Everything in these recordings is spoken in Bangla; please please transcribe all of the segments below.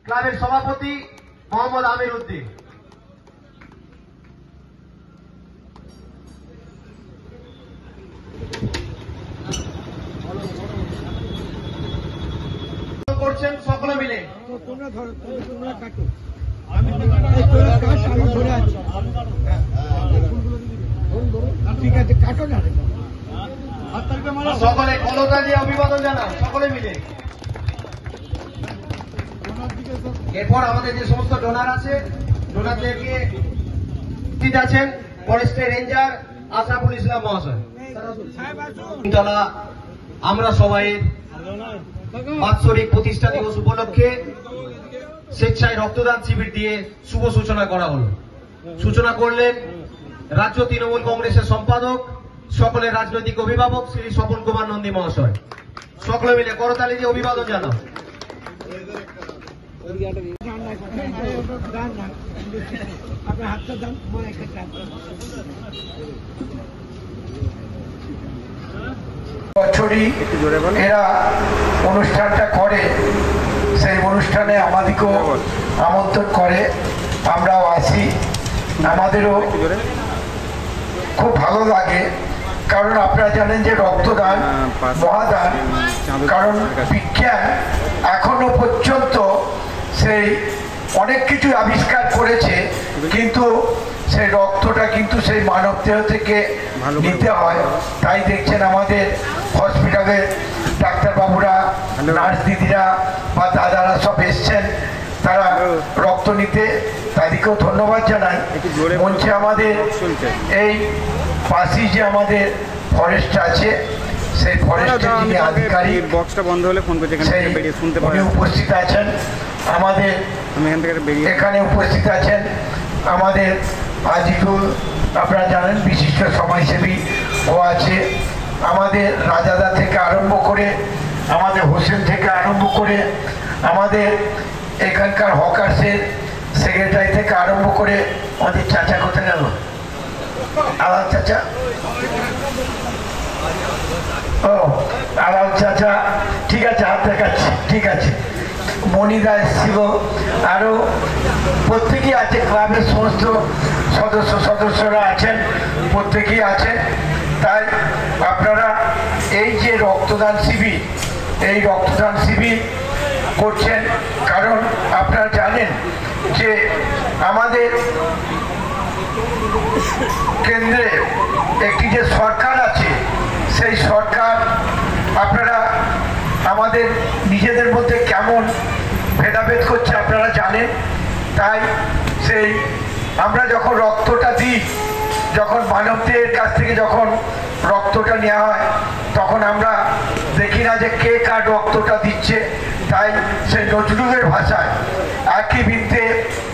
ক্লাবের সভাপতি মোহাম্মদ আমির উদ্দিন। করছেন সকলে মিলে। ঠিক আছে, কাটো না, সকলে কলতা দিয়ে অভিবাদন জানান সকলে মিলে। এরপর আমাদের যে সমস্ত ডোনার আছে, ডোনারদেরকে উপস্থিত আছেন ফরেস্টের রেঞ্জার আশরাফুল ইসলাম মহাশয়। আমরা সবাই বাৎসরিক প্রতিষ্ঠা দিবস উপলক্ষে স্বেচ্ছায় রক্তদান শিবির দিয়ে শুভ সূচনা করা হল। সূচনা করলেন রাজ্য তৃণমূল কংগ্রেসের সম্পাদক, সকলের রাজনৈতিক অভিভাবক শ্রী স্বপন কুমার নন্দী মহাশয়। সকলে মিলে করতালি দিয়ে অভিবাদন জানাও। বছরই এরা অনুষ্ঠানটা করে, সেই অনুষ্ঠানে আমাদেরকেও আমন্ত্রণ করে, আমরাও আসি। আমাদেরও খুব ভালো লাগে, কারণ আপনারা জানেন যে রক্তদান মহাদান। কারণ বিজ্ঞান এখনো পর্যন্ত সেই অনেক কিছু আবিষ্কার করেছে, কিন্তু সেই রক্তটা কিন্তু সেই মানব দেহ থেকে নিতে হয়। তাই দেখছেন আমাদের হসপিটালের ডাক্তারবাবুরা, নার্স দিদিরা বা দাদারা সব এসছেন, তারা রক্ত নিতে। তাদেরকেও ধন্যবাদ জানাই। মঞ্চে আমাদের এই পাশেই যে আমাদের ফরেস্ট আছে, সেই ফরেস্টের যিনি আধিকারিক বক্সটা বন্ধ হলে ফোন করতে শুনতে পারেন, উপস্থিত আছেন। আমাদের এখানে উপস্থিত আছেন আমাদের আজিজুল, আপনারা জানেন বিশিষ্ট সমাজসেবী ও আছে। আমাদের রাজাদা থেকে আরম্ভ করে, আমাদের হোসেন থেকে আরম্ভ করে, আমাদের এখানকার হকার্সের সেক্রেটারি থেকে আরম্ভ করে, আমাদের চাচা কোথায় গেল, আলাল চাচা, ও আলাল চাচা, ঠিক আছে, হাত দেখাচ্ছি, ঠিক আছে। মনিদা এসেছিল, আরো প্রত্যেকেই আছে, ক্লাবের সমস্ত সদস্যরা আছেন, প্রত্যেকেই আছেন। তাই আপনারা এই যে রক্তদান শিবির, এই রক্তদান শিবির করছেন, কারণ আপনারা জানেন যে আমাদের কেন্দ্রে একটি যে সরকার আছে, সেই সরকার আপনারা আমাদের নিজেদের মধ্যে কেমন ভেদাভেদ করছে আপনারা জানেন। তাই সেই আমরা যখন রক্তটা দিই, যখন মানবদের কাছ থেকে যখন রক্তটা নেওয়া হয়, তখন আমরা দেখি না যে কে কার রক্তটা দিচ্ছে। তাই সেই নজরুলের ভাষায় একই বৃন্তে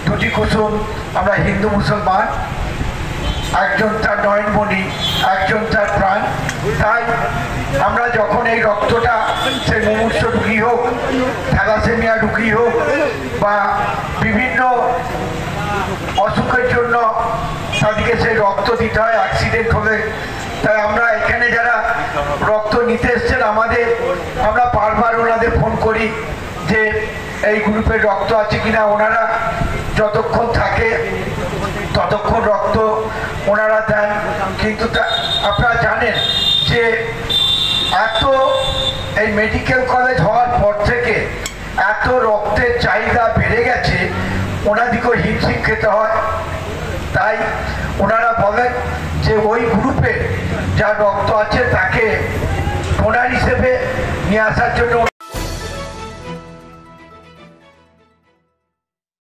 দুটি কুসুম, আমরা হিন্দু মুসলমান, একজন তার নয়নমণি, একজন তার প্রাণ। তাই আমরা যখন এই রক্তটা সেই মুমূর্ষ রুগী হোক, থ্যালাসেমিয়া রুগী হোক, বা বিভিন্ন অসুখের জন্য তাদেরকে সেই রক্ত দিতে হয় অ্যাক্সিডেন্ট হলে। তাই আমরা এখানে যারা রক্ত নিতে এসছেন, আমরা বারবার ওনাদের ফোন করি যে এই গ্রুপের রক্ত আছে কিনা। ওনারা যতক্ষণ থাকে ততক্ষণ রক্ত ওনারা দেন। কিন্তু আপনারা জানেন যে এত এই মেডিকেল কলেজ হওয়ার পর থেকে এত রক্তের চাহিদা বেড়ে গেছে, ওনাদিকেও হিমশিম খেতে হয়। তাই ওনারা বলেন যে ওই গ্রুপে যার রক্ত আছে তাকে ডোনার হিসেবে নিয়ে আসার জন্য